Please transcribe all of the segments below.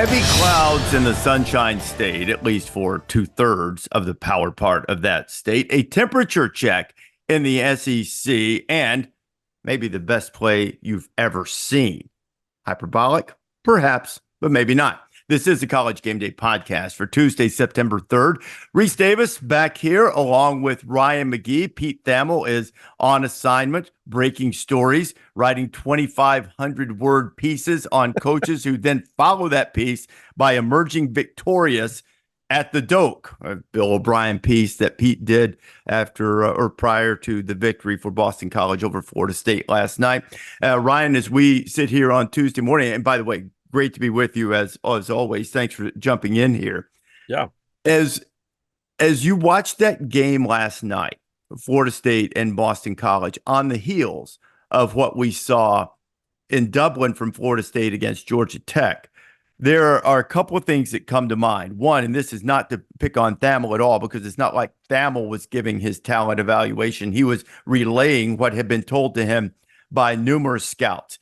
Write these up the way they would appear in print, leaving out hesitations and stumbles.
Heavy clouds in the Sunshine State, at least for 2/3 of the power part of that state. A temperature check in the SEC, and maybe the best play you've ever seen. Hyperbolic? Perhaps, but maybe not. This is the College Game Day podcast for Tuesday, September 3rd. Rece Davis back here along with Ryan McGee. Pete Thamel is on assignment, breaking stories, writing 2,500-word pieces on coaches who then follow that piece by emerging victorious at the Doak. A Bill O'Brien piece that Pete did after or prior to the victory for Boston College over Florida State last night. Ryan, as we sit here on Tuesday morning, and by the way, great to be with you as always. Thanks for jumping in here. Yeah. As you watched that game last night, Florida State and Boston College, on the heels of what we saw in Dublin from Florida State against Georgia Tech, there are a couple of things that come to mind. One, and this is not to pick on Thamel at all, because it's not like Thamel was giving his talent evaluation. He was relaying what had been told to him by numerous scouts.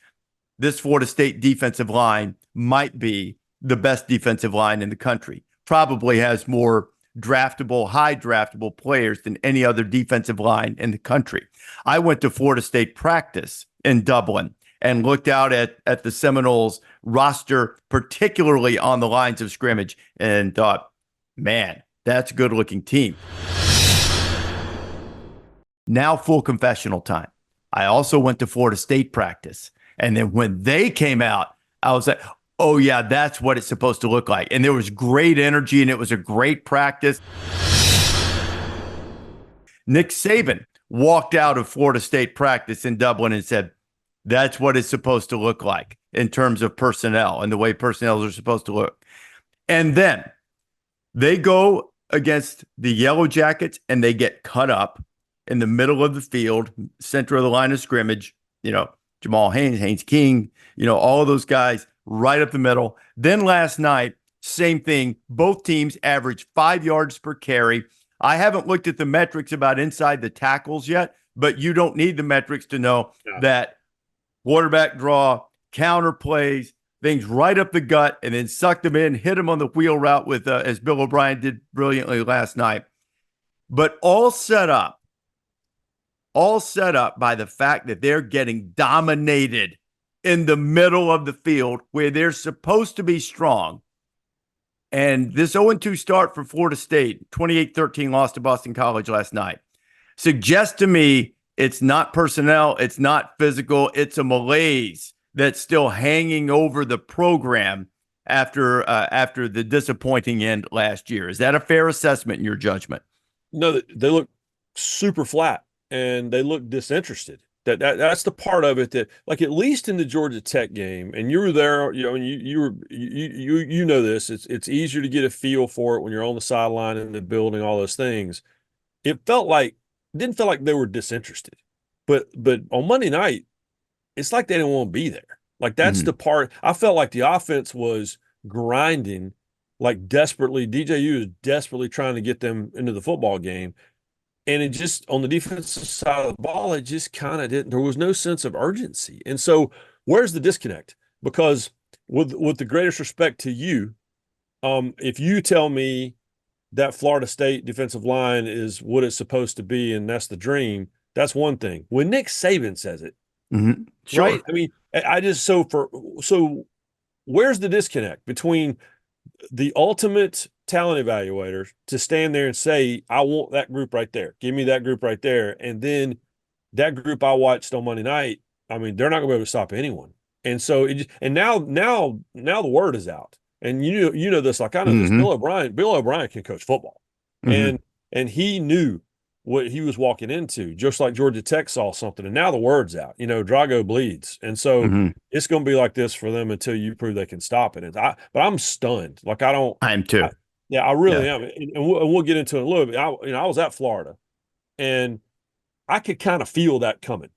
This Florida State defensive line might be the best defensive line in the country. Probably has more high draftable players than any other defensive line in the country. I went to Florida State practice in Dublin and looked out at the Seminoles roster, particularly on the lines of scrimmage, and thought, man, that's a good-looking team. Now, full confessional time. I also went to Florida State practice. And then when they came out, I was like, oh, yeah, that's what it's supposed to look like. And there was great energy, and it was a great practice. Nick Saban walked out of Florida State practice in Dublin and said, that's what it's supposed to look like in terms of personnel and the way personnel are supposed to look. And then they go against the Yellow Jackets, and they get cut up in the middle of the field, center of the line of scrimmage, Jamal Haynes King, all of those guys right up the middle. Then last night, same thing. Both teams averaged 5 yards per carry. I haven't looked at the metrics about inside the tackles yet, but you don't need the metrics to know that quarterback draw, counter plays, things right up the gut, and then suck them in, hit them on the wheel route with, as Bill O'Brien did brilliantly last night. But all set up by the fact that they're getting dominated in the middle of the field where they're supposed to be strong. And this 0-2 start for Florida State, 28-13 loss to Boston College last night, suggests to me it's not personnel, it's not physical, it's a malaise that's still hanging over the program after the disappointing end last year. Is that a fair assessment in your judgment? No, they look super flat. And they look disinterested. That's the part of it that, like, at least in the Georgia Tech game, and you were there, and you know this. It's easier to get a feel for it when you're on the sideline in the building, all those things. Didn't feel like they were disinterested, but on Monday night, it's like they didn't want to be there. Like, that's the part. I felt like the offense was grinding, like desperately. DJU is desperately trying to get them into the football game. And it just, on the defensive side of the ball, it just kind of didn't. There was no sense of urgency. And so, where's the disconnect? Because with the greatest respect to you, if you tell me that Florida State defensive line is what it's supposed to be and that's the dream, that's one thing. When Nick Saban says it, sure. Right? I mean, so where's the disconnect between the ultimate talent evaluators to stand there and say, I want that group right there. Give me that group right there. And then that group I watched on Monday night, I mean, they're not going to be able to stop anyone. And so now the word is out. And you know this, like I know this. Bill O'Brien can coach football. And he knew what he was walking into, just like Georgia Tech saw something. And now the word's out. Drago bleeds. And so it's going to be like this for them until you prove they can stop it. But I'm stunned. Like, I am too. I really am. And we'll get into it in a little bit. I was at Florida, and I could kind of feel that coming.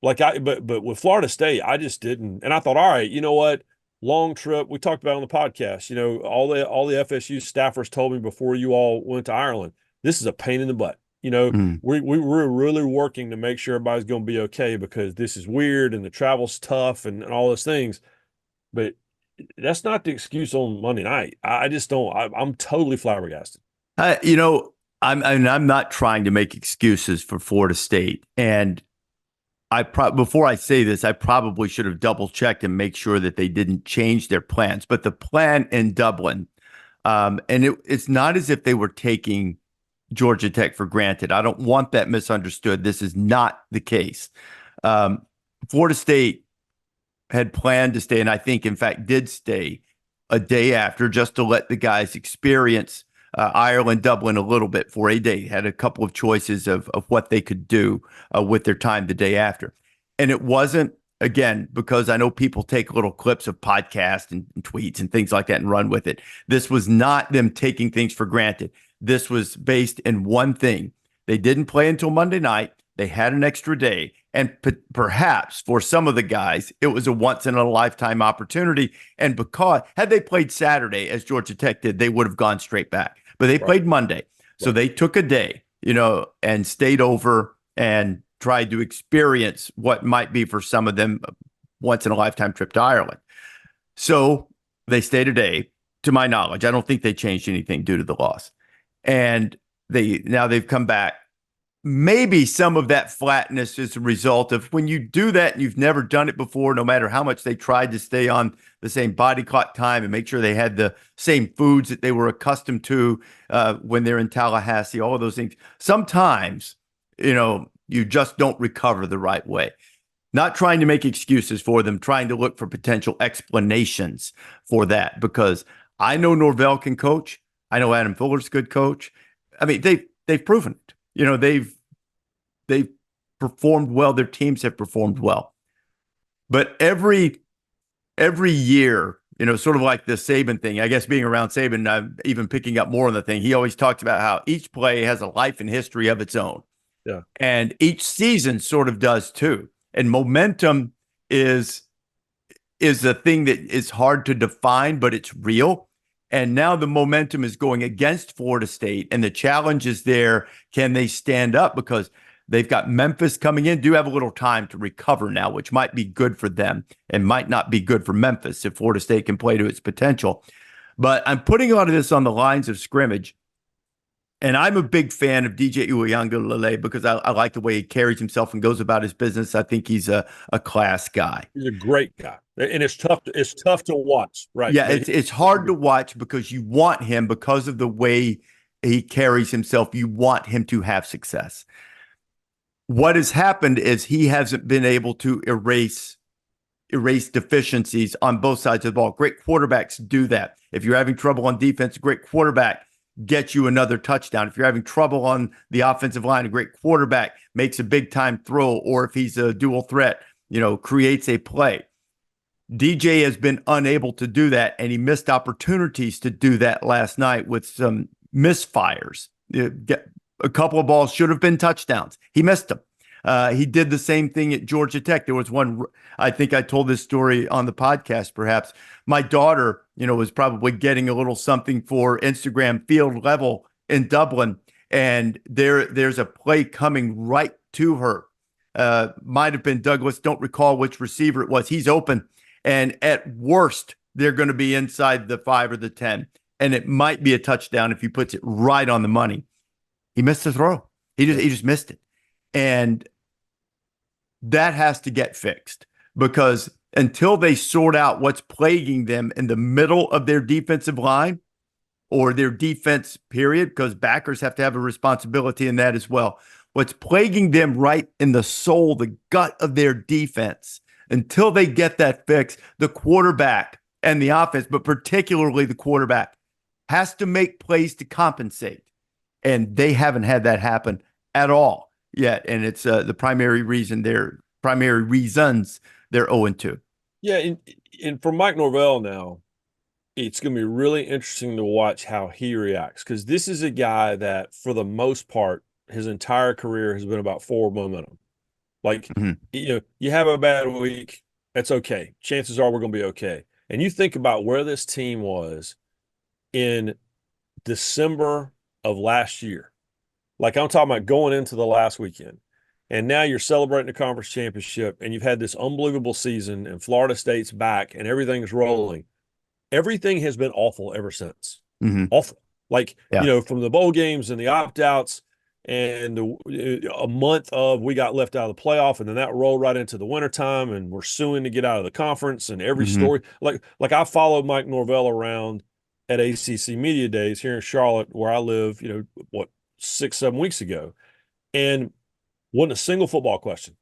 But with Florida State, I just didn't. And I thought, all right, you know what? Long trip. We talked about it on the podcast. All the FSU staffers told me before you all went to Ireland, this is a pain in the butt. We're really working to make sure everybody's going to be okay because this is weird and the travel's tough and all those things. But that's not the excuse on Monday night. I just don't. I'm totally flabbergasted. You know, I'm not trying to make excuses for Florida State, and before I say this, I probably should have double checked and make sure that they didn't change their plans. But the plan in Dublin, and it's not as if they were taking Georgia Tech for granted. I don't want that misunderstood. This is not the case. Um, Florida State had planned to stay, and I think, in fact, did stay a day after just to let the guys experience Ireland, Dublin a little bit for a day. Had a couple of choices of what they could do with their time the day after. And it wasn't, again, because I know people take little clips of podcasts and tweets and things like that and run with it. This was not them taking things for granted. This was based in one thing. They didn't play until Monday night. They had an extra day. And perhaps for some of the guys, it was a once in a lifetime opportunity. And because had they played Saturday, as Georgia Tech did, they would have gone straight back. But they played Monday. So they took a day, and stayed over and tried to experience what might be for some of them once in a lifetime trip to Ireland. So they stayed a day, to my knowledge. I don't think they changed anything due to the loss. And they've come back. Maybe some of that flatness is a result of when you do that and you've never done it before, no matter how much they tried to stay on the same body clock time and make sure they had the same foods that they were accustomed to when they're in Tallahassee, all of those things. Sometimes, you just don't recover the right way. Not trying to make excuses for them, trying to look for potential explanations for that, because I know Norvell can coach. I know Adam Fuller's a good coach. I mean, they've proven it. They've performed well. Their teams have performed well. But every year, sort of like the Saban thing, I guess being around Saban, I'm even picking up more on the thing. He always talks about how each play has a life and history of its own. Yeah. And each season sort of does too. And momentum is a thing that is hard to define, but it's real. And now the momentum is going against Florida State, and the challenge is there. Can they stand up? Because they've got Memphis coming in, do have a little time to recover now, which might be good for them and might not be good for Memphis if Florida State can play to its potential. But I'm putting a lot of this on the lines of scrimmage. And I'm a big fan of DJ Uiagalelei because I like the way he carries himself and goes about his business. I think he's a class guy. He's a great guy, and it's tough. It's tough to watch, right? Yeah, it's hard to watch because you want him, because of the way he carries himself. You want him to have success. What has happened is he hasn't been able to erase deficiencies on both sides of the ball. Great quarterbacks do that. If you're having trouble on defense, a great quarterback gets you another touchdown. If you're having trouble on the offensive line, a great quarterback makes a big time throw, or if he's a dual threat, creates a play. DJ has been unable to do that, and he missed opportunities to do that last night with some misfires. A couple of balls should have been touchdowns. He missed them. He did the same thing at Georgia Tech. There was one, I think I told this story on the podcast, perhaps. My daughter, was probably getting a little something for Instagram field level in Dublin, and there's a play coming right to her. Might have been Douglas. Don't recall which receiver it was. He's open, and at worst, they're going to be inside the 5 or the 10, and it might be a touchdown if he puts it right on the money. He missed the throw. He just missed it. And that has to get fixed, because until they sort out what's plaguing them in the middle of their defensive line or their defense period, because backers have to have a responsibility in that as well. What's plaguing them right in the soul, the gut of their defense, until they get that fixed, the quarterback and the offense, but particularly the quarterback, has to make plays to compensate. And they haven't had that happen at all yet. And it's the primary reasons they're 0-2. Yeah, and for Mike Norvell now, it's going to be really interesting to watch how he reacts, because this is a guy that, for the most part, his entire career has been about forward momentum. Like, you have a bad week, that's okay. Chances are we're going to be okay. And you think about where this team was in December of last year. Like, I'm talking about going into the last weekend. And now you're celebrating the conference championship, and you've had this unbelievable season, and Florida State's back, and everything's rolling. everything has been awful ever since. Mm-hmm. Awful. Like, Yeah. from the bowl games and the opt-outs and a month of we got left out of the playoff, and then that rolled right into the wintertime, and we're suing to get out of the conference, and every Mm-hmm. story. Like I followed Mike Norvell around at ACC Media Days here in Charlotte, where I live, 6-7 weeks ago, and wasn't a single football question.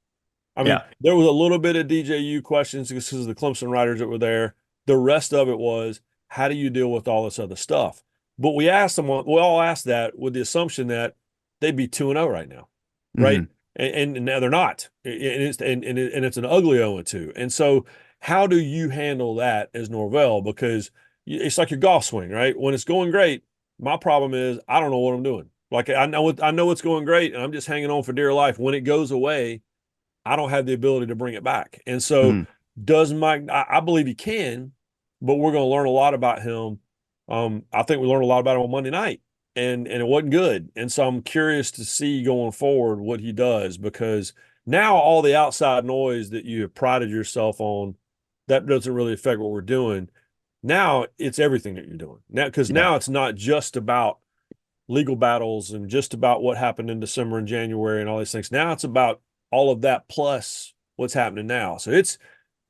I mean, Yeah. there was a little bit of DJU questions because of the Clemson writers that were there. The rest of it was, how do you deal with all this other stuff? But we all asked that with the assumption that they'd be 2-0 right now, right? Mm-hmm. And now they're not. And it's an ugly 0-2. And so how do you handle that as Norvell? Because it's like your golf swing, right? When it's going great, my problem is I don't know what I'm doing. Like I know it's going great, and I'm just hanging on for dear life. When it goes away, I don't have the ability to bring it back. And so Mm-hmm. does Mike, I believe he can, but we're going to learn a lot about him. I think we learned a lot about him on Monday night, and it wasn't good. And so I'm curious to see going forward what he does, because now all the outside noise that you have prided yourself on, that doesn't really affect what we're doing. Now it's everything that you're doing now, because Yeah. now it's not just about legal battles and just about what happened in December and January and all these things. Now it's about all of that plus what's happening now. So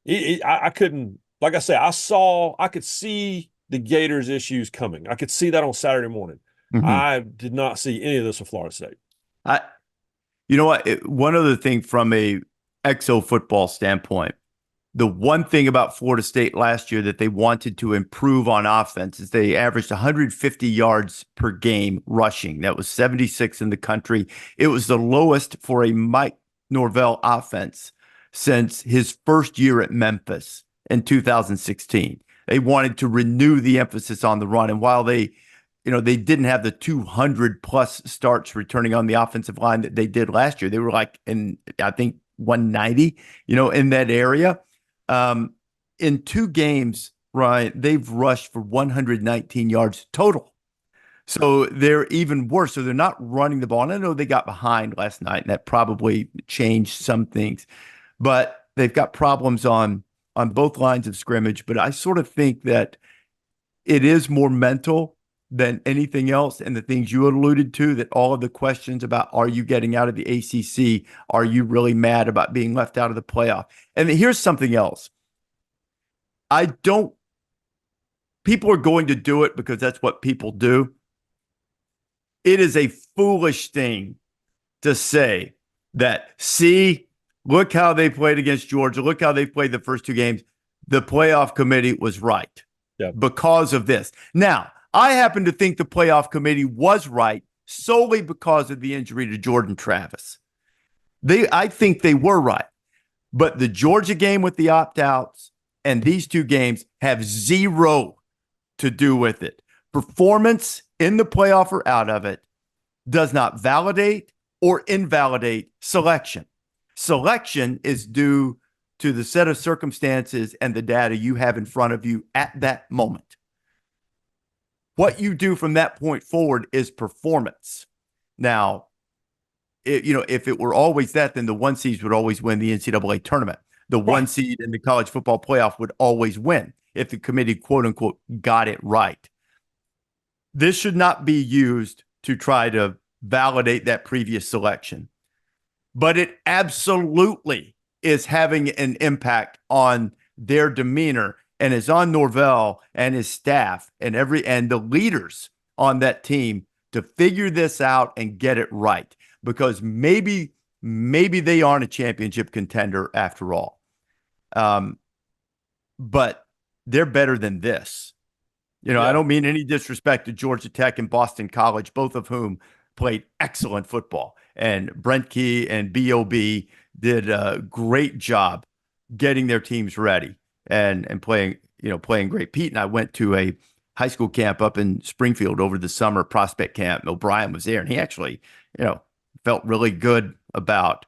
I couldn't, like I say, I could see the Gators issues coming. I could see that on Saturday morning. Mm-hmm. I did not see any of this with Florida State. You know what? One other thing from a XO football standpoint, the one thing about Florida State last year that they wanted to improve on offense is they averaged 150 yards per game rushing. That was 76 in the country. It was the lowest for a Mike Norvell offense since his first year at Memphis in 2016. They wanted to renew the emphasis on the run. And while they didn't have the 200 plus starts returning on the offensive line that they did last year. They were like I think 190, in that area. In 2 games, Ryan, they've rushed for 119 yards total. So they're even worse. So they're not running the ball. And I know they got behind last night, and that probably changed some things, but they've got problems on both lines of scrimmage. But I sort of think that it is more mental than anything else. And the things you alluded to, that all of the questions about, are you getting out of the ACC? Are you really mad about being left out of the playoff? And here's something else. People are going to do it because that's what people do. It is a foolish thing to say that, see, look how they played against Georgia. Look how they played the first 2 games. The playoff committee was right because of this. Now, I happen to think the playoff committee was right solely because of the injury to Jordan Travis. I think they were right. But the Georgia game with the opt-outs and these 2 games have zero to do with it. Performance in the playoff or out of it does not validate or invalidate selection. Selection is due to the set of circumstances and the data you have in front of you at that moment. What you do from that point forward is performance. Now, if it were always that, then the 1 seeds would always win the NCAA tournament. The 1 seed in the college football playoff would always win if the committee, quote unquote, got it right. This should not be used to try to validate that previous selection, but it absolutely is having an impact on their demeanor, and is on Norvell and his staff and the leaders on that team to figure this out and get it right, because maybe they aren't a championship contender after all. But they're better than this. I don't mean any disrespect to Georgia Tech and Boston College, both of whom played excellent football. And Brent Key and B.O.B. did a great job getting their teams ready and playing great. Pete and I went to a high school camp up in Springfield over the summer, prospect camp. O'Brien was there, and he actually, felt really good about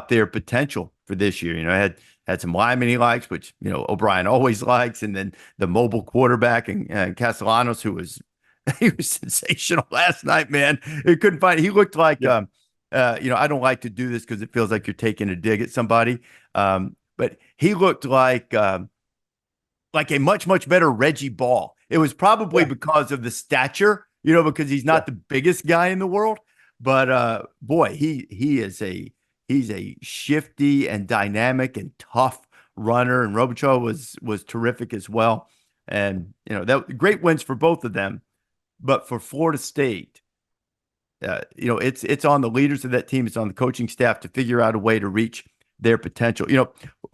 their potential for this year. Had some linemen he likes, which, O'Brien always likes. And then the mobile quarterback and Castellanos, who was, he was sensational last night, man. He couldn't find, he looked like, I don't like to do this because it feels like you're taking a dig at somebody. But he looked like like a much, much better Reggie Ball. It was probably Yeah. because of the stature, because he's Yeah. not the biggest guy in the world. But boy, he's a shifty and dynamic and tough runner. And Robichaux was terrific as well. And that great wins for both of them. But for Florida State, it's on the leaders of that team, it's on the coaching staff to figure out a way to reach their potential.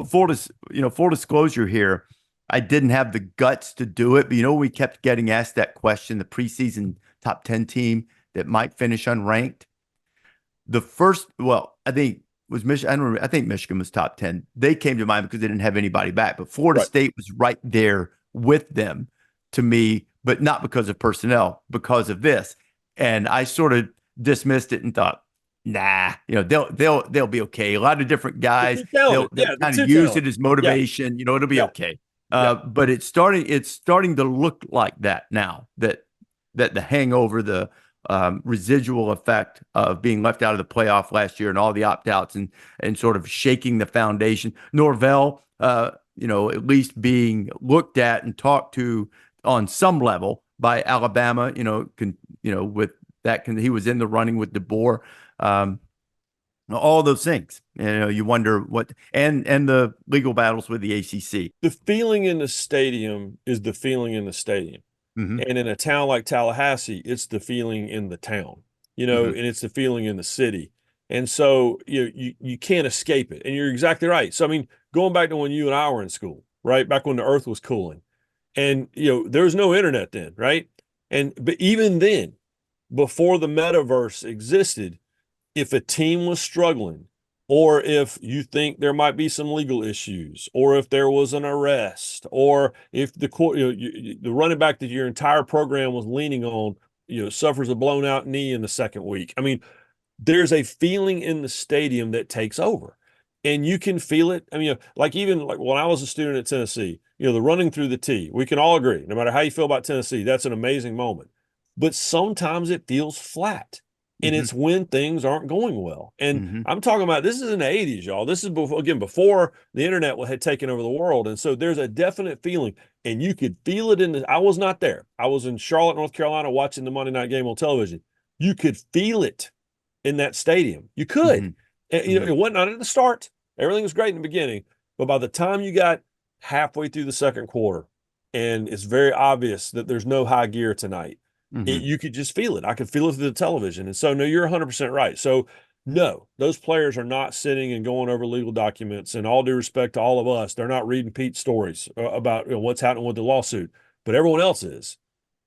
Full disclosure here, I didn't have the guts to do it, but we kept getting asked that question, the preseason top 10 team that might finish unranked. The first, well, I think was Michigan. I don't remember. I think Michigan was top 10. They came to mind because they didn't have anybody back, but Florida Right. State was right there with them to me, but not because of personnel, because of this. And I sort of dismissed it and thought, nah, they'll be okay. A lot of different They're guys, too they'll talented. they'll Yeah, they're kind of too use it talented. as Yeah. motivation. It'll be Yeah. okay. Yeah. But it's starting to look like that now, that the hangover, the residual effect of being left out of the playoff last year and all the opt-outs and sort of shaking the foundation. Norvell, at least being looked at and talked to on some level by Alabama, with that, he was in the running with DeBoer. All those things, you wonder what, and the legal battles with the ACC. The feeling in the stadium is the feeling in the stadium. Mm-hmm. And in a town like Tallahassee, it's the feeling in the town, Mm-hmm. and it's the feeling in the city. And so you can't escape it. And you're exactly right. So, I mean, going back to when you and I were in school, right? Back when the earth was cooling. And, there was no internet then, right? But even then, before the metaverse existed, if a team was struggling, or if you think there might be some legal issues, or if there was an arrest, or if the court, the running back that your entire program was leaning on, suffers a blown out knee in the second week. I mean, there's a feeling in the stadium that takes over, and you can feel it. I mean, even like when I was a student at Tennessee, the running through the T, we can all agree, no matter how you feel about Tennessee, that's an amazing moment. But sometimes it feels flat. And Mm-hmm. it's when things aren't going well. And Mm-hmm. I'm talking about, this is in the 80s, y'all. This is before the internet had taken over the world. And so there's a definite feeling, and you could feel it I was not there. I was in Charlotte, North Carolina, watching the Monday night game on television. You could feel it in that stadium. You could. Mm-hmm. And, Mm-hmm. it wasn't at the start. Everything was great in the beginning. But by the time you got halfway through the second quarter, and it's very obvious that there's no high gear tonight, Mm-hmm. you could just feel it. I could feel it through the television. And so, no, you're 100% right. So, no, those players are not sitting and going over legal documents. And all due respect to all of us, they're not reading Pete's stories about what's happening with the lawsuit, but everyone else is.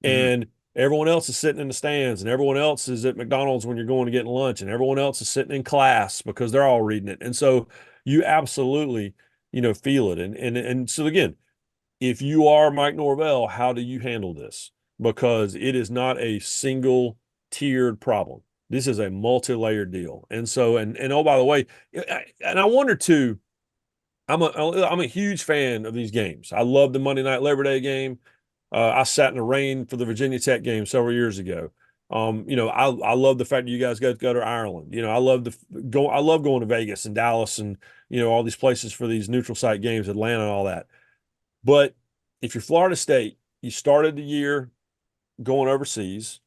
Mm-hmm. And everyone else is sitting in the stands, and everyone else is at McDonald's when you're going to get lunch, and everyone else is sitting in class because they're all reading it. And so you absolutely, feel it. And so again, if you are Mike Norvell, how do you handle this? Because it is not a single tiered problem. This is a multi-layered deal. And so, and oh, by the way, and I wonder too, I'm a huge fan of these games. I love the Monday Night Labor Day game. I sat in the rain for the Virginia Tech game several years ago. I love the fact that you guys go to Ireland. I love going to Vegas and Dallas and all these places for these neutral site games, Atlanta and all that. But if you're Florida State, you started the year going overseas,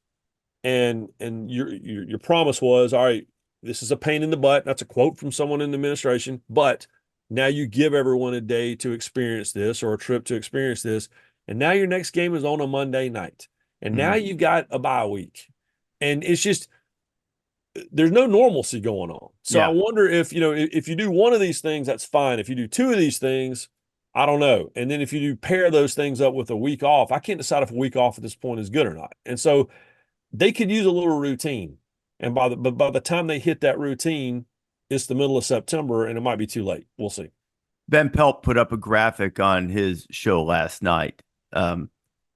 and your promise was, all right, this is a pain in the butt. That's a quote from someone in the administration, but now you give everyone a day to experience this, or a trip to experience this, and now your next game is on a Monday night, and now you've got a bye week, and it's just, there's no normalcy going on. So I Yeah. wonder if you do one of these things, that's fine. If you do two of these things, I don't know. And then if you do pair those things up with a week off, I can't decide if a week off at this point is good or not. And so they could use a little routine. And by the time they hit that routine, it's the middle of September, and it might be too late. We'll see. Ben Pelt put up a graphic on his show last night. The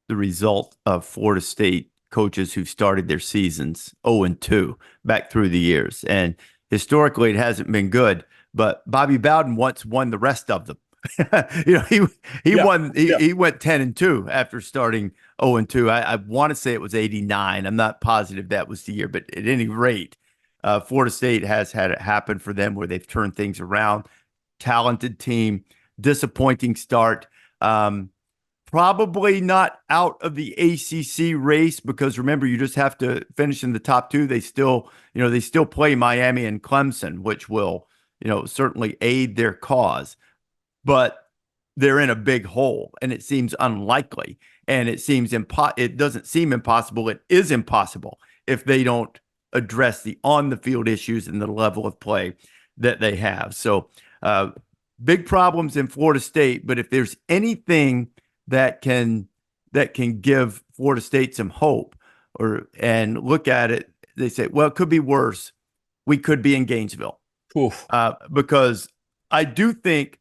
result of Florida State coaches who started their seasons 0-2 back through the years. And historically, it hasn't been good, but Bobby Bowden once won the rest of them. He Yeah. won. Yeah. He went 10-2 after starting 0-2. I want to say it was 89. I'm not positive that was the year, but at any rate, Florida State has had it happen for them where they've turned things around. Talented team, disappointing start. probably not out of the ACC race because remember, you just have to finish in the top two. They still, they still play Miami and Clemson, which will, certainly aid their cause. But they're in a big hole, and it seems unlikely, and it doesn't seem impossible. It is impossible if they don't address the on the field issues and the level of play that they have. So, big problems in Florida State. But if there's anything that can give Florida State some hope, and look at it, they say, well, it could be worse. We could be in Gainesville, because I do think,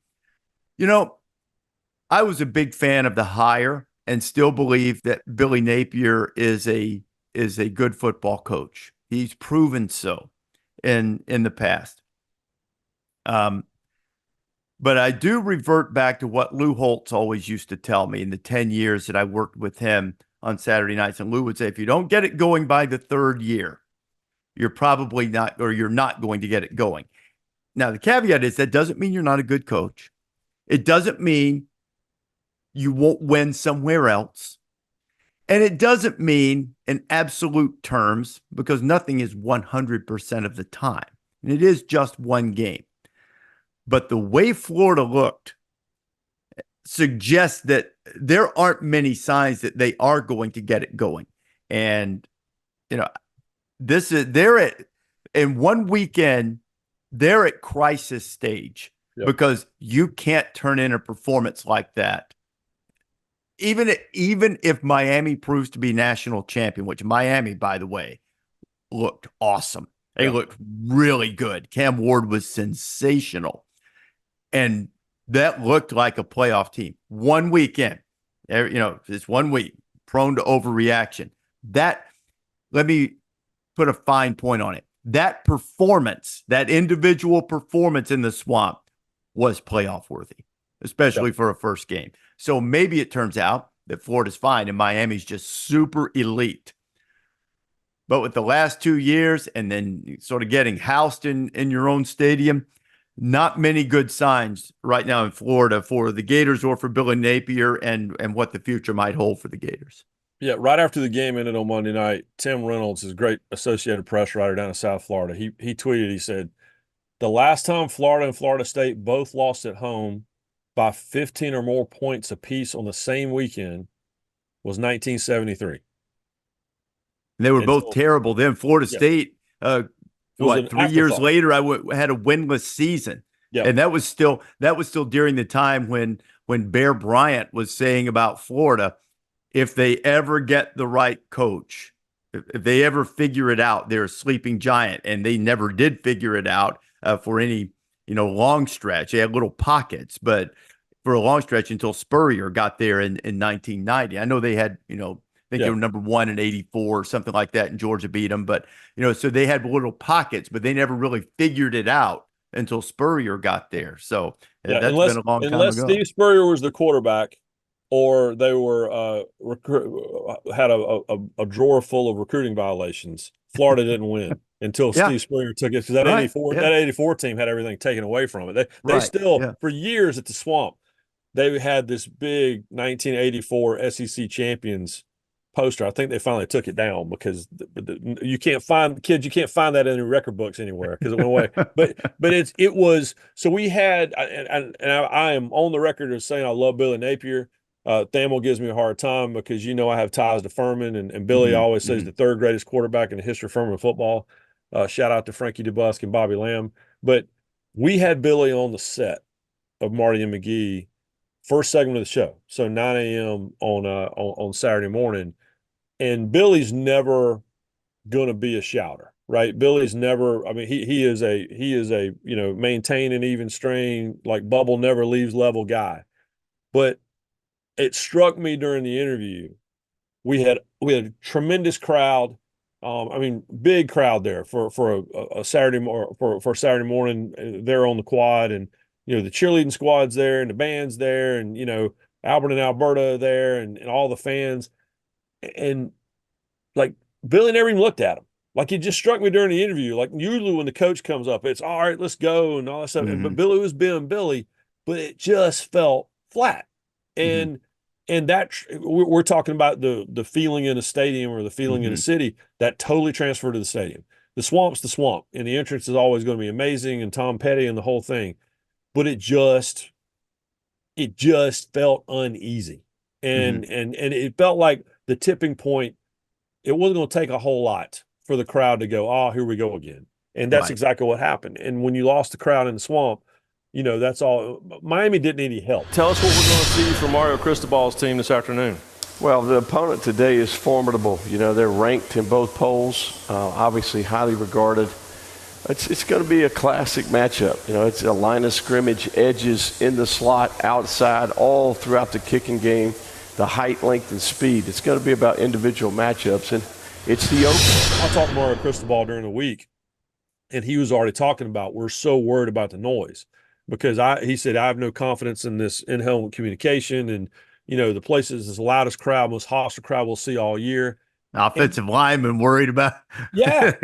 I was a big fan of the hire and still believe that Billy Napier is a good football coach. He's proven so in the past. But I do revert back to what Lou Holtz always used to tell me in the 10 years that I worked with him on Saturday nights. And Lou would say, if you don't get it going by the third year, you're probably not, or you're not going to get it going. Now, the caveat is that doesn't mean you're not a good coach. It doesn't mean you won't win somewhere else. And it doesn't mean in absolute terms, because nothing is 100% of the time. And it is just one game. But the way Florida looked suggests that there aren't many signs that they are going to get it going. And, in one weekend, they're at crisis stage. Yep. Because you can't turn in a performance like that. Even if Miami proves to be national champion, which Miami, by the way, looked awesome. They looked really good. Cam Ward was sensational. And that looked like a playoff team. 1 weekend, it's 1 week, prone to overreaction. Let me put a fine point on it. That performance, that individual performance in the Swamp was playoff worthy, especially for a first game. So maybe it turns out that Florida's fine and Miami's just super elite. But with the last 2 years and then sort of getting housed in your own stadium, not many good signs right now in Florida for the Gators or for Billy Napier and what the future might hold for the Gators. Yeah, right after the game ended on Monday night, Tim Reynolds, his great Associated Press writer down in South Florida, he tweeted, he said, the last time Florida and Florida State both lost at home by 15 or more points apiece on the same weekend was 1973. They were both terrible then. Florida State, 3 years later, had a winless season. Yep. And that was still during the time when Bear Bryant was saying about Florida, if they ever get the right coach, if they ever figure it out, they're a sleeping giant. And they never did figure it out for any, long stretch. They had little pockets, but for a long stretch until Spurrier got there in 1990. I know they had, they were number 1 in 84 or something like that, and Georgia beat them. But, so they had little pockets, but they never really figured it out until Spurrier got there. So that's been a long time ago. Unless Steve Spurrier was the quarterback, or they were had a drawer full of recruiting violations, Florida didn't win until Steve Spurrier took it, because that 84 team had everything taken away from it. They still for years at the Swamp, they had this big 1984 SEC champions poster. I think they finally took it down because you can't find that in the record books anywhere because it went away. but it was, so we had, and I am on the record as saying I love Billy Napier. Thamel gives me a hard time because I have ties to Furman, and Billy always says the third greatest quarterback in the history of Furman football. Shout out to Frankie DeBusk and Bobby Lamb. But we had Billy on the set of Marty and McGee, first segment of the show, so 9 a.m. on Saturday morning. And Billy's never going to be a shouter, right? Billy's never. I mean, he is a maintain an even strain, like bubble never leaves level guy. But it struck me during the interview, we had a tremendous crowd. Big crowd there for a Saturday for Saturday morning there on the quad, and the cheerleading squad's there and the band's there, and Albert and Alberta there, and all the fans, and like Billy never even looked at him. Like, it just struck me during the interview. Like, usually when the coach comes up, it's all right, let's go and all that stuff. But Billy was being Billy, but it just felt flat. And And we're talking about the feeling in a stadium or the feeling in a city that totally transferred to the stadium. The Swamp's the Swamp, and the entrance is always going to be amazing, and Tom Petty and the whole thing. But it just felt uneasy, and it felt like the tipping point. It wasn't going to take a whole lot for the crowd to go, oh, here we go again. And that's exactly what happened. And when you lost the crowd in the Swamp, that's all. Miami didn't need any help. Tell us what we're going to see from Mario Cristobal's team this afternoon. Well, the opponent today is formidable. They're ranked in both polls, obviously highly regarded. It's going to be a classic matchup. It's a line of scrimmage, edges in the slot, outside, all throughout the kicking game, the height, length, and speed. It's going to be about individual matchups, and it's the open. I talked to Mario Cristobal during the week, and he was already talking about we're so worried about the noise because he said, I have no confidence in this in-helmet communication, and, the place is the loudest crowd, most hostile crowd we'll see all year. Offensive lineman worried about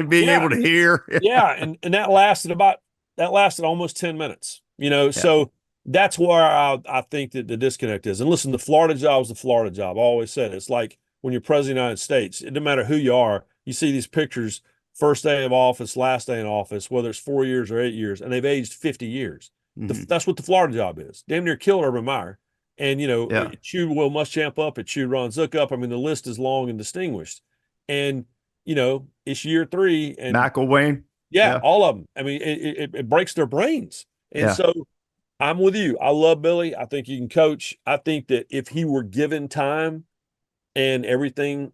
being able to hear. And that lasted almost 10 minutes, so that's where I think that the disconnect is. And listen, the Florida job is the Florida job. I always said it's like when you're president of the United States, it doesn't matter who you are, you see these pictures, first day of office, last day in office, whether it's 4 years or 8 years, and they've aged 50 years. That's what the Florida job is. Damn near killed Urban Meyer. And, it chewed Will Muschamp up, it chewed Ron Zook up. I mean, the list is long and distinguished. And, it's year 3. And McElwain. Yeah, all of them. I mean, it breaks their brains. And so I'm with you. I love Billy. I think he can coach. I think that if he were given time and everything,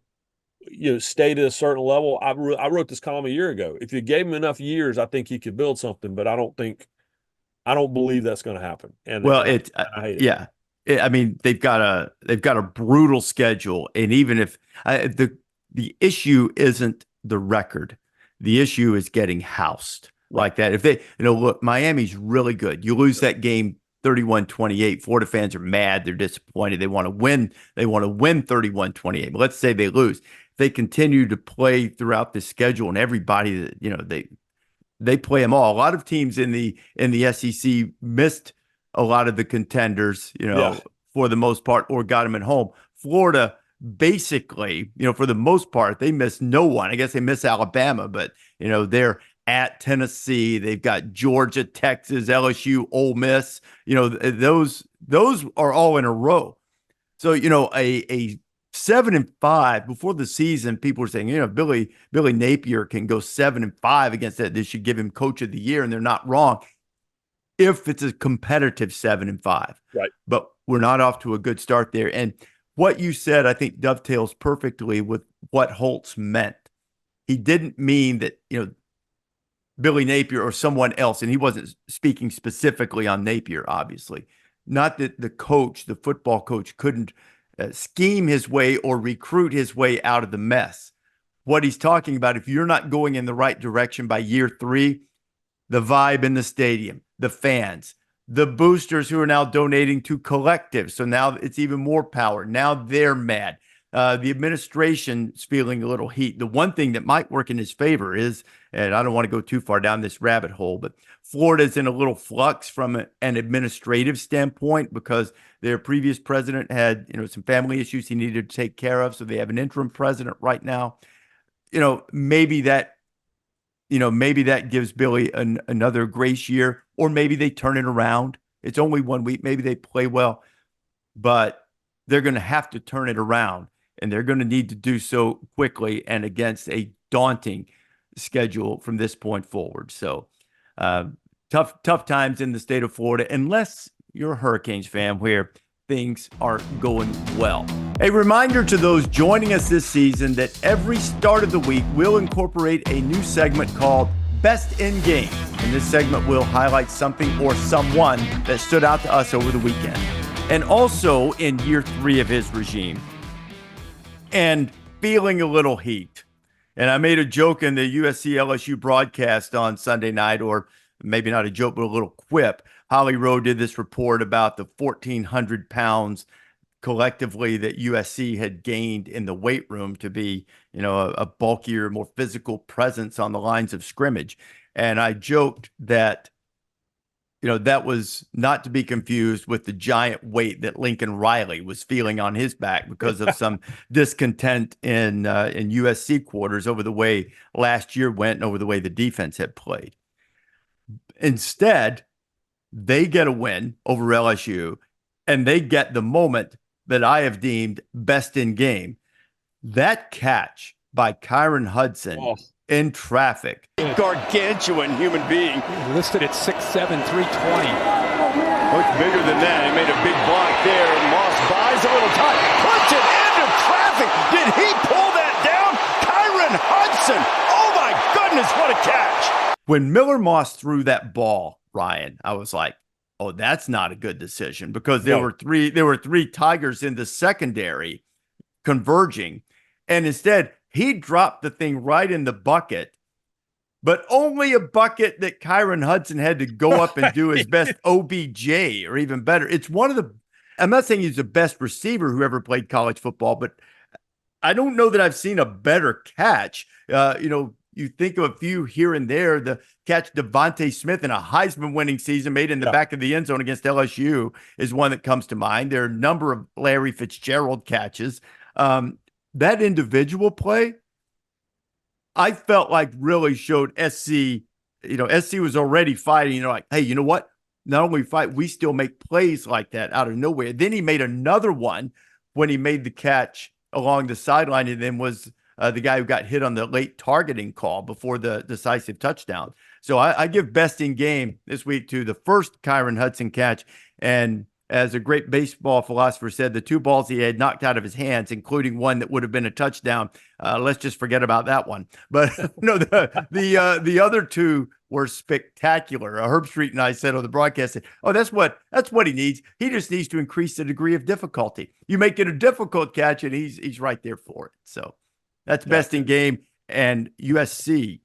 stayed at a certain level, I wrote this column a year ago. If you gave him enough years, I think he could build something, but I don't believe that's going to happen. And I hate it. Yeah. I mean, they've got a brutal schedule, and even if the issue isn't the record, the issue is getting housed like that. If they, look, Miami's really good. You lose that game 31-28. Florida fans are mad. They're disappointed. They want to win. They want to win 31-28. But let's say they lose. If they continue to play throughout the schedule, and everybody that they play them all. A lot of teams in the SEC missed a lot of the contenders, for the most part, or got them at home. Florida, basically, for the most part, they miss no one. I guess they miss Alabama, but, they're at Tennessee. They've got Georgia, Texas, LSU, Ole Miss. Those are all in a row. So, a 7-5 before the season, people were saying, Billy Napier can go 7-5 against that. They should give him coach of the year, and they're not wrong if it's a competitive 7-5. Right. But we're not off to a good start there. And what you said, I think, dovetails perfectly with what Holtz meant. He didn't mean that, Billy Napier or someone else, and he wasn't speaking specifically on Napier, obviously. Not that the football coach couldn't scheme his way or recruit his way out of the mess. What he's talking about, if you're not going in the right direction by year 3, the vibe in the stadium, the fans, the boosters who are now donating to collectives. So now it's even more power. Now they're mad. The administration's feeling a little heat. The one thing that might work in his favor is, and I don't want to go too far down this rabbit hole, but Florida's in a little flux from an administrative standpoint because their previous president had, some family issues he needed to take care of. So they have an interim president right now. Maybe that gives Billy another grace year, or maybe they turn it around. It's only 1 week. Maybe they play well, but they're going to have to turn it around, and they're going to need to do so quickly and against a daunting schedule from this point forward. So tough times in the state of Florida, unless you're a Hurricanes fan where things are going well. A reminder to those joining us this season that every start of the week we'll incorporate a new segment called Best in Game. And this segment will highlight something or someone that stood out to us over the weekend. And also in year 3 of his regime, and feeling a little heat. And I made a joke in the USC LSU broadcast on Sunday night, or maybe not a joke, but a little quip. Holly Rowe did this report about the 1,400 pounds collectively that USC had gained in the weight room to be, a bulkier, more physical presence on the lines of scrimmage. And I joked that that was not to be confused with the giant weight that Lincoln Riley was feeling on his back because of some discontent in USC quarters over the way last year went and over the way the defense had played. Instead, they get a win over LSU, and they get the moment that I have deemed best in game. That catch by Kyron Hudson in traffic. Gargantuan human being. Listed at 6'7", 320. Much bigger than that. He made a big block there. Moss buys a little time. Puts it into traffic. Did he pull that down? Kyron Hudson. Oh, my goodness, what a catch. When Miller Moss threw that ball, Ryan, I was like, oh, that's not a good decision, because there were three Tigers in the secondary converging. And instead, he dropped the thing right in the bucket, but only a bucket that Kyron Hudson had to go up and do his best OBJ or even better. It's one of the, I'm not saying he's the best receiver who ever played college football, but I don't know that I've seen a better catch. You think of a few here and there. The catch Devontae Smith in a Heisman winning season made in the back of the end zone against LSU is one that comes to mind. There are a number of Larry Fitzgerald catches. That individual play, I felt like really showed SC, SC was already fighting, like, hey, you know what? Not only fight, we still make plays like that out of nowhere. Then he made another one when he made the catch along the sideline, and then was the guy who got hit on the late targeting call before the decisive touchdown. So I give best in game this week to the first Kyron Hudson catch. And as a great baseball philosopher said, the two balls he had knocked out of his hands, including one that would have been a touchdown. Let's just forget about that one. But no, the other two were spectacular. Herb Street and I said on the broadcast, oh, that's what he needs. He just needs to increase the degree of difficulty. You make it a difficult catch, and he's right there for it. So that's best in game. And USC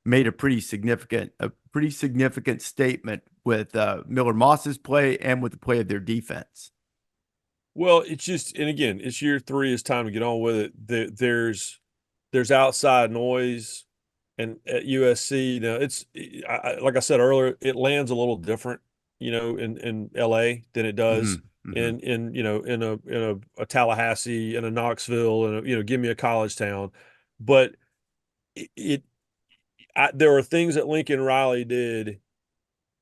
made a pretty significant statement with Miller Moss's play and with the play of their defense. Well, it's just, and again, it's year 3. It's time to get on with it. There's outside noise, and at USC, it's like I said earlier, it lands a little different, in LA than it does in a Tallahassee, in a Knoxville, and give me a college town. But there are things that Lincoln Riley did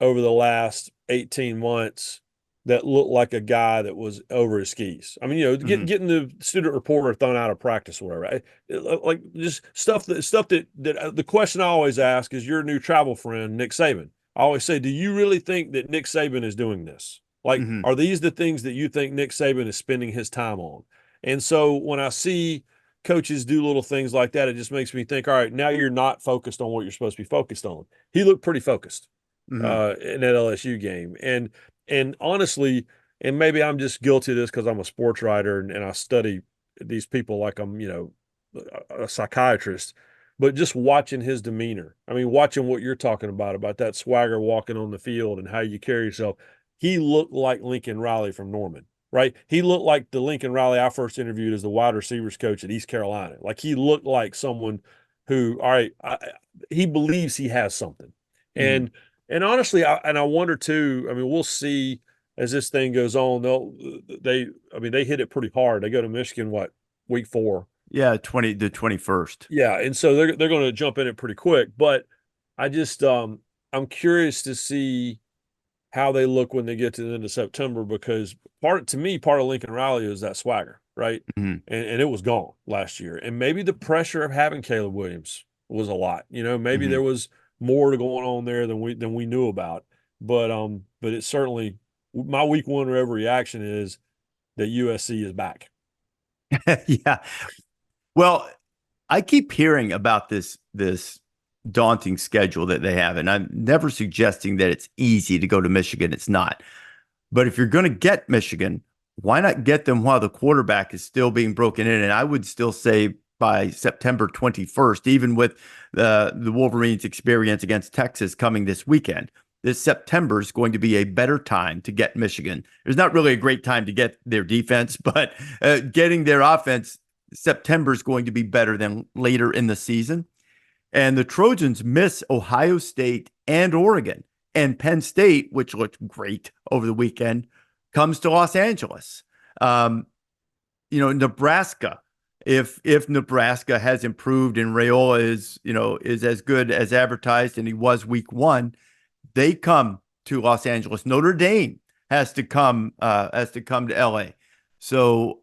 over the last 18 months that looked like a guy that was over his skis. I mean, getting the student reporter thrown out of practice or whatever, like just stuff that the question I always ask is your new travel friend, Nick Saban. I always say, do you really think that Nick Saban is doing this? Like, are these the things that you think Nick Saban is spending his time on? And so when I see coaches do little things like that, it just makes me think, all right, now you're not focused on what you're supposed to be focused on. He looked pretty focused in that LSU game. And honestly, and maybe I'm just guilty of this because I'm a sports writer and I study these people like I'm, a psychiatrist, but just watching his demeanor. I mean, watching what you're talking about that swagger walking on the field and how you carry yourself. He looked like Lincoln Riley from Norman. Right? He looked like the Lincoln Riley I first interviewed as the wide receivers coach at East Carolina. Like, he looked like someone who, all right, he believes he has something. And honestly, I wonder too, I mean, we'll see as this thing goes on. They hit it pretty hard. They go to Michigan, week 4? Yeah, the 21st. Yeah, and so they're going to jump in it pretty quick. But I just I'm curious to see how they look when they get to the end of September, because part of Lincoln Riley is that swagger, right? And it was gone last year. And maybe the pressure of having Caleb Williams was a lot. Maybe there was more going on there than we knew about. But it's certainly, my week 1 reaction is that USC is back. Yeah. Well, I keep hearing about this daunting schedule that they have, and I'm never suggesting that it's easy to go to Michigan. It's not. But if you're going to get Michigan, why not get them while the quarterback is still being broken in? And I would still say by September 21st, even with the Wolverines' experience against Texas coming this weekend, this September is going to be a better time to get Michigan. There's not really a great time to get their defense, but getting their offense, September is going to be better than later in the season. And the Trojans miss Ohio State and Oregon. And Penn State, which looked great over the weekend, comes to Los Angeles. Nebraska, if Nebraska has improved and Raiola is as good as advertised and he was week 1, they come to Los Angeles. Notre Dame has to come to LA. So,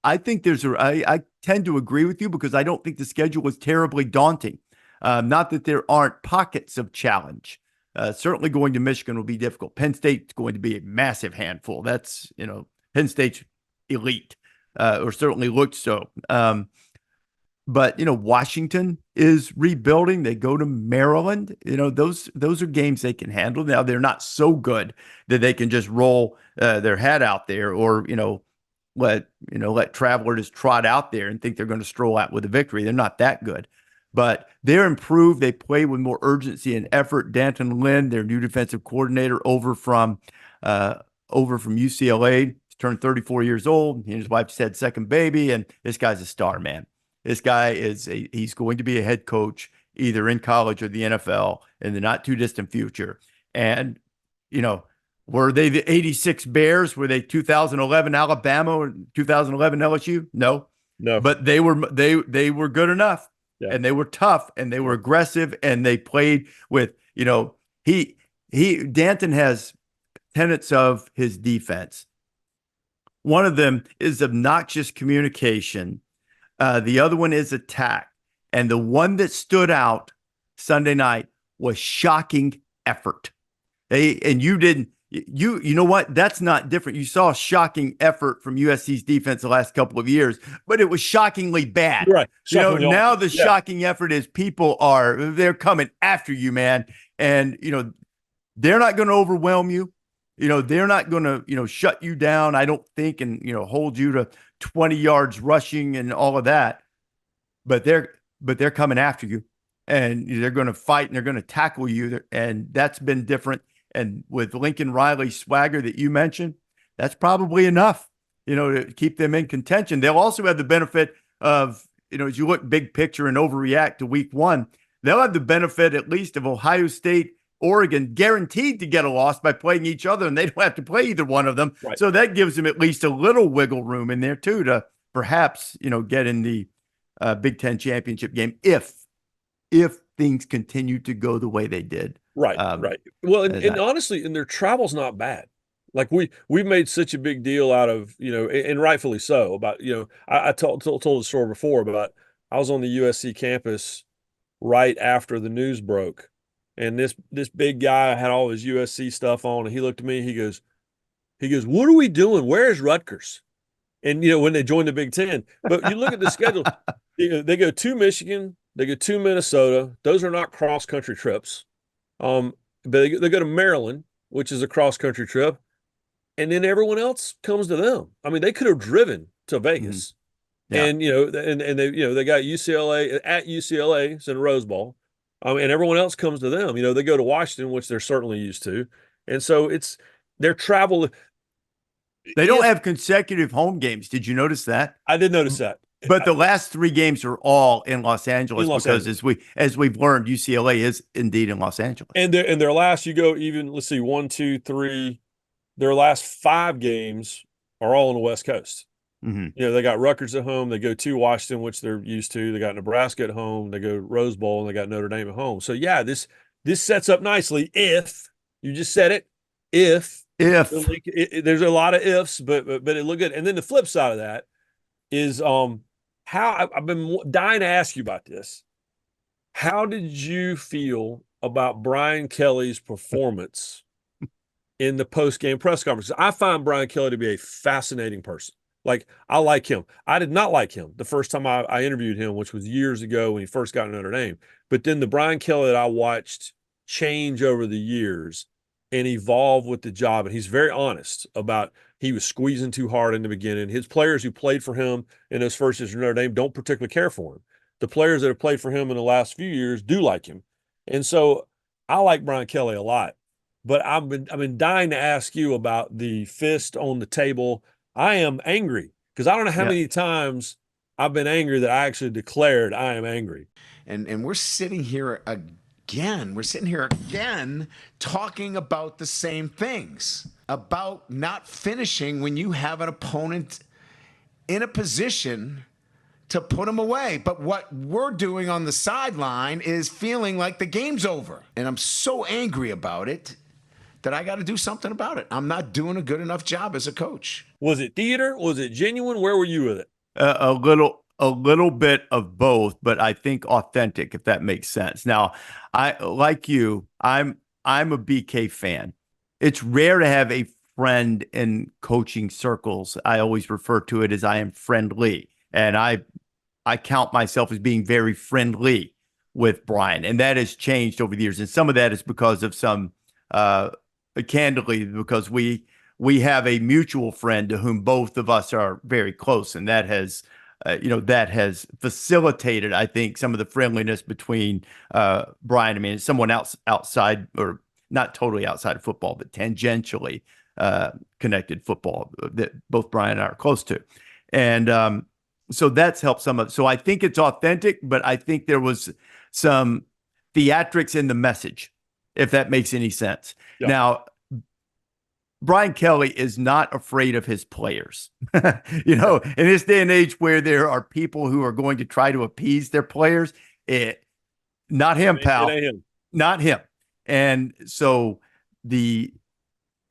I think I tend to agree with you because I don't think the schedule is terribly daunting. Not that there aren't pockets of challenge. Certainly going to Michigan will be difficult. Penn State's going to be a massive handful. That's, Penn State's elite, or certainly looked so. But, Washington is rebuilding. They go to Maryland. Those are games they can handle. Now, they're not so good that they can just roll their head out there or, let Traveler just trot out there and think they're going to stroll out with a victory. They're not that good. But they're improved. They play with more urgency and effort. Danton Lynn, their new defensive coordinator, over from UCLA, he's turned 34 years old. He and his wife just had second baby, and this guy's a star, man. This guy he's going to be a head coach either in college or the NFL in the not too distant future. And, were they the 86 Bears? Were they 2011 Alabama or 2011 LSU? No. But they were good enough. Yeah. And they were tough and they were aggressive and they played with, Danton has tenets of his defense. One of them is obnoxious communication. The other one is attack. And the one that stood out Sunday night was shocking effort. You know what? That's not different. You saw shocking effort from USC's defense the last couple of years, but it was shockingly bad. Right. Shockingly now the shocking effort is they're coming after you, man. And, they're not going to overwhelm you. They're not going to, shut you down, I don't think, and, hold you to 20 yards rushing and all of that. But they're coming after you and they're going to fight and they're going to tackle you. And that's been different. And with Lincoln Riley's swagger that you mentioned, that's probably enough, to keep them in contention. They'll also have the benefit of, as you look big picture and overreact to week 1, they'll have the benefit at least of Ohio State, Oregon guaranteed to get a loss by playing each other, and they don't have to play either one of them. Right. So that gives them at least a little wiggle room in there too to perhaps, get in the Big Ten championship game if things continue to go the way they did. Right. Right. Well, and honestly, and their travel's not bad. Like we've made such a big deal out of, and rightfully so about, I told the story before about I was on the USC campus right after the news broke. And this big guy had all his USC stuff on, and he looked at me. He goes, "What are we doing? Where's Rutgers?" And when they joined the Big Ten, but you look at the schedule, they go to Michigan, they go to Minnesota. Those are not cross country trips. But they go to Maryland, which is a cross country trip, and then everyone else comes to them. I mean, they could have driven to Vegas, yeah. And and they got UCLA at UCLA, it's in Rose Bowl. And everyone else comes to them. They go to Washington, which they're certainly used to. And so it's their travel. They don't have consecutive home games. Did you notice that? I did notice that. But the last 3 games are all in Los Angeles because as we've learned, UCLA is indeed in Los Angeles. And their last, let's see, 1, 2, 3, their last 5 games are all on the West Coast. Mm-hmm. They got Rutgers at home. They go to Washington, which they're used to. They got Nebraska at home. They go Rose Bowl, and they got Notre Dame at home. So, yeah, this sets up nicely if – you just said it – if. There's a lot of ifs, but it looked good. And then the flip side of that is how I've been dying to ask you about this. How did you feel about Brian Kelly's performance in the post-game press conference? I find Brian Kelly to be a fascinating person. Like, I like him. I did not like him the first time I interviewed him, which was years ago when he first got to Notre Dame. But then the Brian Kelly that I watched change over the years and evolve with the job, and he's very honest about he was squeezing too hard in the beginning. His players who played for him in those first years of Notre Dame don't particularly care for him. The players that have played for him in the last few years do like him. And so I like Brian Kelly a lot. But I've been dying to ask you about the fist on the table. I am angry because I don't know how many times I've been angry that I actually declared I am angry. And we're sitting here again. We're sitting here again talking about the same things, about not finishing when you have an opponent in a position to put them away. But what we're doing on the sideline is feeling like the game's over. And I'm so angry about it that I got to do something about it. I'm not doing a good enough job as a coach. Was it theater? Was it genuine? Where were you with it? A little bit of both, but I think authentic, if that makes sense. Now, I'm a BK fan. It's rare to have a friend in coaching circles. I always refer to it as I am friendly, and I count myself as being very friendly with Brian, and that has changed over the years. And some of that is because of some, candidly, because we have a mutual friend to whom both of us are very close, and that has that has facilitated, I think, some of the friendliness between Brian. I mean, someone else outside, or not totally outside of football, but tangentially connected football that both Brian and I are close to. And so that's helped some of it. So I think it's authentic, but I think there was some theatrics in the message, if that makes any sense. Yeah. Now, Brian Kelly is not afraid of his players. In this day and age where there are people who are going to try to appease their players, not him, pal. It ain't him. Not him. And so the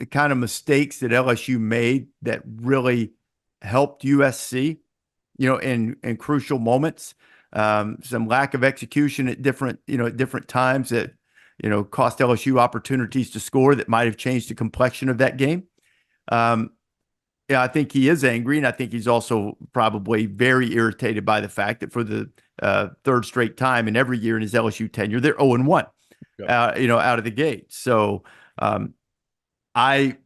kind of mistakes that LSU made that really helped USC, in crucial moments, some lack of execution at different times that cost LSU opportunities to score that might have changed the complexion of that game. I think he is angry, and I think he's also probably very irritated by the fact that for the third straight time in every year in his LSU tenure, they're 0-1, out of the gate. So I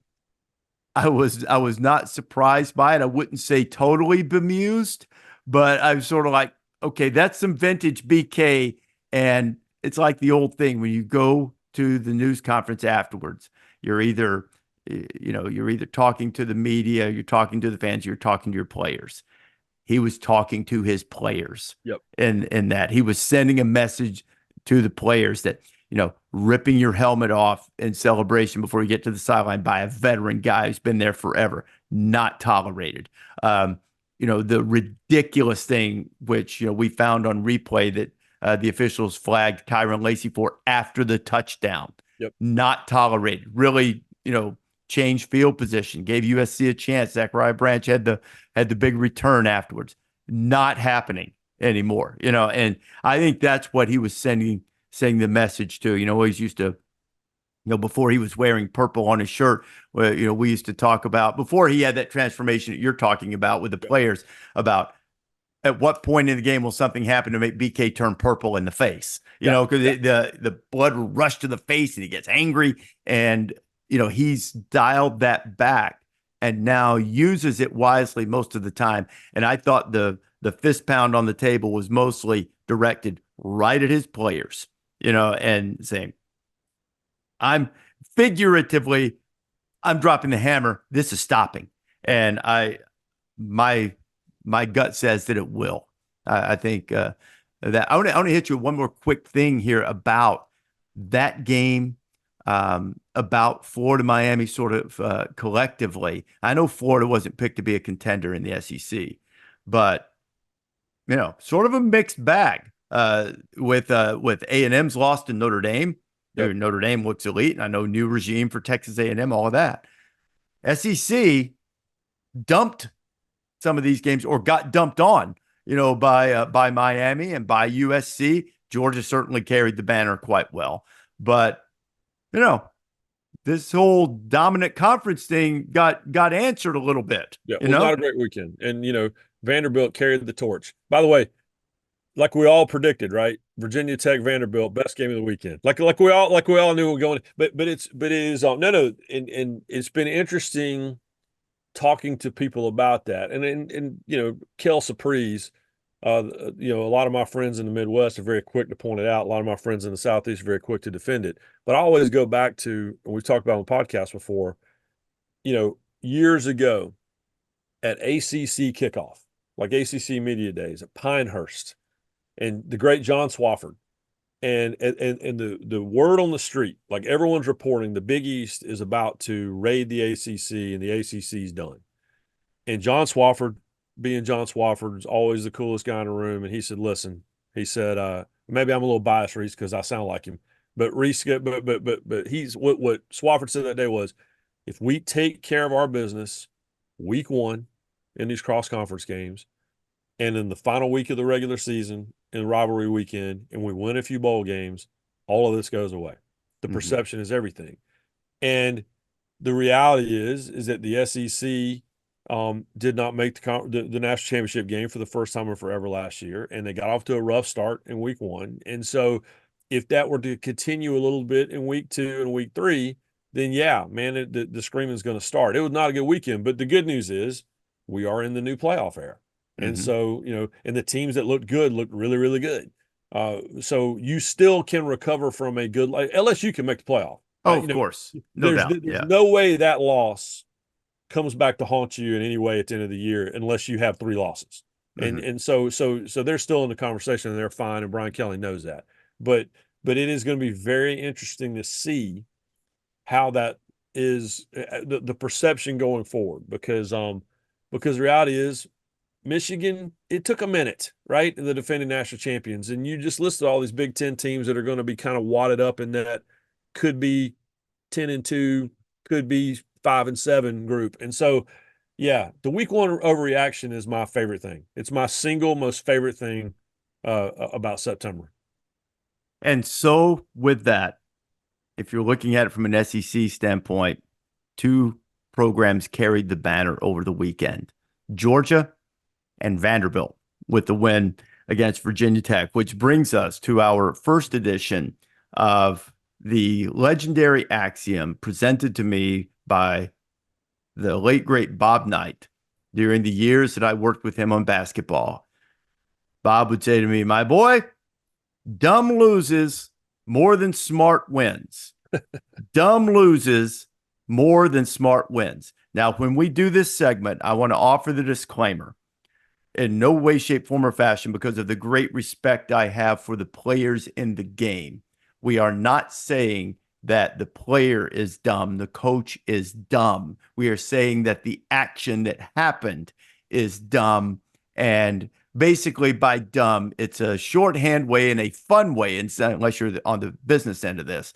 was not surprised by it. I wouldn't say totally bemused, but I was sort of like, okay, that's some vintage BK. And it's like the old thing when you go to the news conference afterwards, you're either talking to the media, you're talking to the fans, you're talking to your players. He was talking to his players. Yep. In that he was sending a message to the players that, ripping your helmet off in celebration before you get to the sideline by a veteran guy who's been there forever, not tolerated. The ridiculous thing, which, we found on replay that the officials flagged Kyron Lacey for after the touchdown. Yep. Not tolerated. Really, changed field position, gave USC a chance. Zachariah Branch had the big return afterwards. Not happening anymore. And I think that's what he was sending the message to. He's used to, before he was wearing purple on his shirt, where, we used to talk about, before he had that transformation that you're talking about with the players, about at what point in the game will something happen to make BK turn purple in the face? Because the blood will rush to the face and he gets angry. And, he's dialed that back and now uses it wisely most of the time. And I thought the fist pound on the table was mostly directed right at his players, and saying, I'm dropping the hammer. This is stopping. And my gut says that it will. I think that I want to hit you with one more quick thing here about that game, about Florida, Miami, sort of collectively. I know Florida wasn't picked to be a contender in the SEC, but sort of a mixed bag with A&M's loss to Notre Dame. Yep. Notre Dame looks elite, and I know new regime for Texas A&M, all of that. SEC dumped some of these games, or got dumped on, by Miami and by USC. Georgia certainly carried the banner quite well, but this whole dominant conference thing got answered a little bit. Yeah, it was not a great weekend, and Vanderbilt carried the torch. By the way, like we all predicted, right? Virginia Tech, Vanderbilt, best game of the weekend. Like we all knew we were going. But it is no, and it's been interesting talking to people about that, and Kel Surprise. A lot of my friends in the Midwest are very quick to point it out. A lot of my friends in the Southeast are very quick to defend it. But I always go back to, and we've talked about on the podcast before, years ago at ACC kickoff, like ACC Media Days at Pinehurst, and the great John Swafford And the word on the street, like everyone's reporting, the Big East is about to raid the ACC, and the ACC's done. And John Swofford, being John Swofford, is always the coolest guy in the room. And he said, "Listen," he said, "maybe I'm a little biased, Rece, because I sound like him, but Rece, but he's what Swofford said that day was, if we take care of our business week one in these cross conference games, and in the final week of the regular season in rivalry weekend, and we win a few bowl games, all of this goes away. The perception is everything." And the reality is that the SEC did not make the national championship game for the first time in forever last year, and they got off to a rough start in week one. And so if that were to continue a little bit in week two and week three, then yeah, man, the screaming is going to start. It was not a good weekend, but the good news is we are in the new playoff era. And so, and the teams that looked good looked really, really good. So you still can recover from a good, like LSU can make the playoff. Oh, of course. No doubt. There's no way that loss comes back to haunt you in any way at the end of the year unless you have 3 losses. And so they're still in the conversation, and they're fine, and Brian Kelly knows that. But it is going to be very interesting to see how that is the perception going forward, because the reality is Michigan, it took a minute, right? The defending national champions. And you just listed all these Big Ten teams that are going to be kind of wadded up in that could be 10-2, could be 5-7 group. And so, yeah, the week one overreaction is my favorite thing. It's my single most favorite thing about September. And so with that, if you're looking at it from an SEC standpoint, 2 programs carried the banner over the weekend. Georgia and Vanderbilt with the win against Virginia Tech, which brings us to our first edition of the legendary axiom presented to me by the late, great Bob Knight during the years that I worked with him on basketball. Bob would say to me, "My boy, dumb loses more than smart wins." Dumb loses more than smart wins. Now, when we do this segment, I want to offer the disclaimer. In no way, shape, form, or fashion, because of the great respect I have for the players in the game, we are not saying that the player is dumb, the coach is dumb. We are saying that the action that happened is dumb. And basically, by dumb, it's a shorthand way and a fun way, unless you're on the business end of this,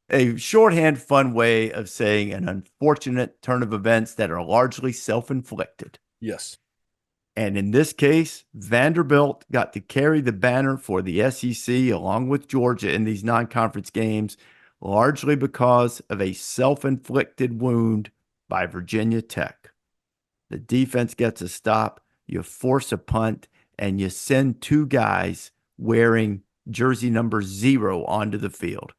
a shorthand, fun way of saying an unfortunate turn of events that are largely self-inflicted. Yes. And in this case, Vanderbilt got to carry the banner for the SEC along with Georgia in these non-conference games, largely because of a self-inflicted wound by Virginia Tech. The defense gets a stop, you force a punt, and you send 2 guys wearing jersey number 0 onto the field.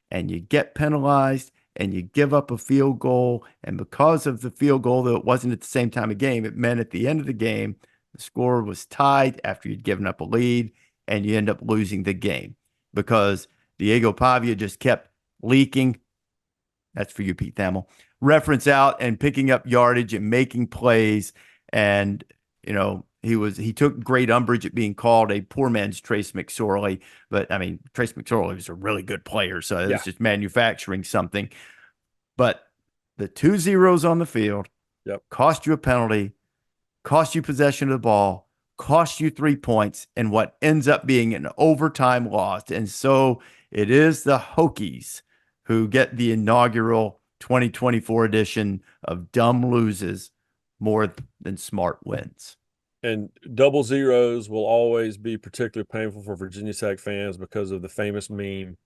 And you get penalized, and you give up a field goal. And because of the field goal, though it wasn't at the same time of game, it meant at the end of the game, the score was tied after you'd given up a lead, and you end up losing the game because Diego Pavia just kept leaking. That's for you, Pete Thamel. Reference out and picking up yardage and making plays. And, he took great umbrage at being called a poor man's Trace McSorley. But, I mean, Trace McSorley was a really good player, so it was just manufacturing something. But the 2 zeros on the field cost you a penalty, cost you possession of the ball, cost you 3 points, and what ends up being an overtime loss. And so it is the Hokies who get the inaugural 2024 edition of Dumb Loses More Than Smart Wins. And double zeros will always be particularly painful for Virginia Tech fans because of the famous meme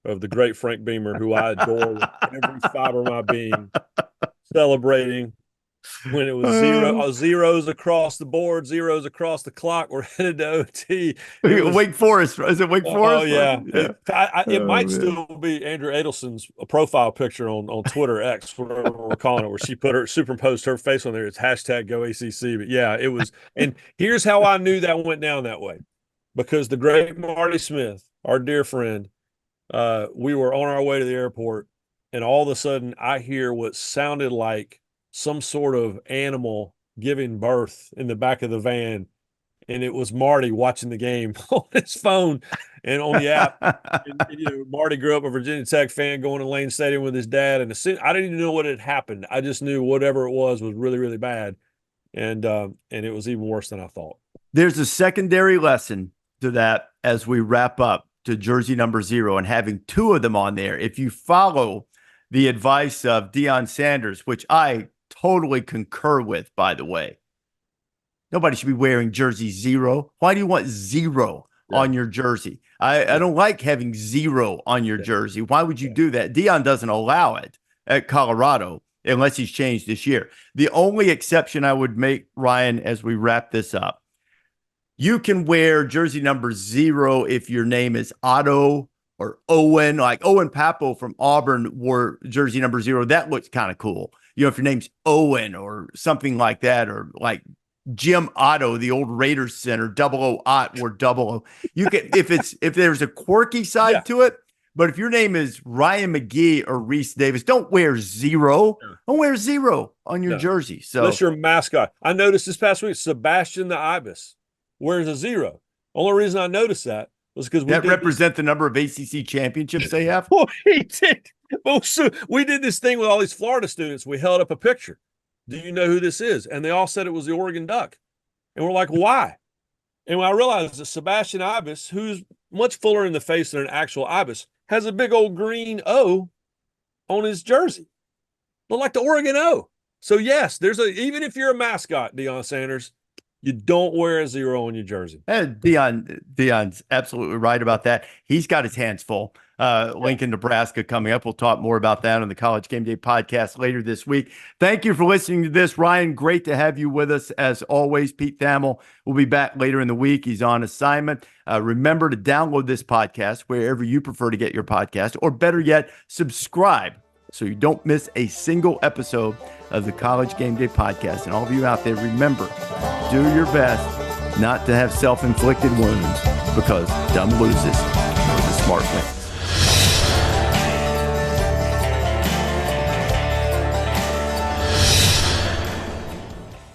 of the great Frank Beamer, who I adore with every fiber of my being, celebrating when it was zeros across the board, zeros across the clock. We're headed to OT. Wake Forest. Is it Wake Forest? Oh, yeah. It might still be Andrew Adelson's profile picture on Twitter, X, whatever we're calling it, where she superimposed her face on there. It's #GoACC. But, yeah, it was. And here's how I knew that went down that way. Because the great Marty Smith, our dear friend, we were on our way to the airport, and all of a sudden I hear what sounded like some sort of animal giving birth in the back of the van. and it was Marty watching the game on his phone and on the app. And, Marty grew up a Virginia Tech fan, going to Lane Stadium with his dad, and I didn't even know what had happened. I just knew whatever it was really, really bad, and it was even worse than I thought. There's a secondary lesson to that as we wrap up to jersey number 0 and having 2 of them on there. If you follow the advice of Deion Sanders, which I totally concur with, by the way, nobody should be wearing jersey 0. Why do you want 0 on your jersey? I don't like having 0 on your jersey. Why would you do that? Deion doesn't allow it at Colorado unless he's changed this year. The only exception I would make, Ryan, as we wrap this up, you can wear jersey number 0 if your name is Otto or Owen. Like Owen Papo from Auburn wore jersey number 0. That looks kind of cool. If your name's Owen or something like that, or like Jim Otto, the old Raiders center, 00 Ott or 00. You can if there's a quirky side to it. But if your name is Ryan McGee or Rece Davis, don't wear 0. Don't wear 0 on your jersey. So unless you're a mascot. I noticed this past week, Sebastian the Ibis wears a 0. Only reason I noticed that was because that represent the number of ACC championships they have. Well, he did. Well, so we did this thing with all these Florida students. We held up a picture. Do you know who this is? And they all said it was the Oregon Duck. And we're like, why? And when I realized that Sebastian Ibis, who's much fuller in the face than an actual ibis, has a big old green O on his jersey. Look like the Oregon O. So yes, even if you're a mascot, Deion Sanders, you don't wear a 0 on your jersey. And Deion's absolutely right about that. He's got his hands full. Lincoln, Nebraska coming up. We'll talk more about that on the College Game Day podcast later this week. Thank you for listening to this. Ryan, great to have you with us as always. Pete Thamel will be back later in the week. He's on assignment. Remember to download this podcast wherever you prefer to get your podcast, or better yet, subscribe so you don't miss a single episode of the College Game Day podcast. And all of you out there, remember, do your best not to have self-inflicted wounds, because dumb loses, the smart wins.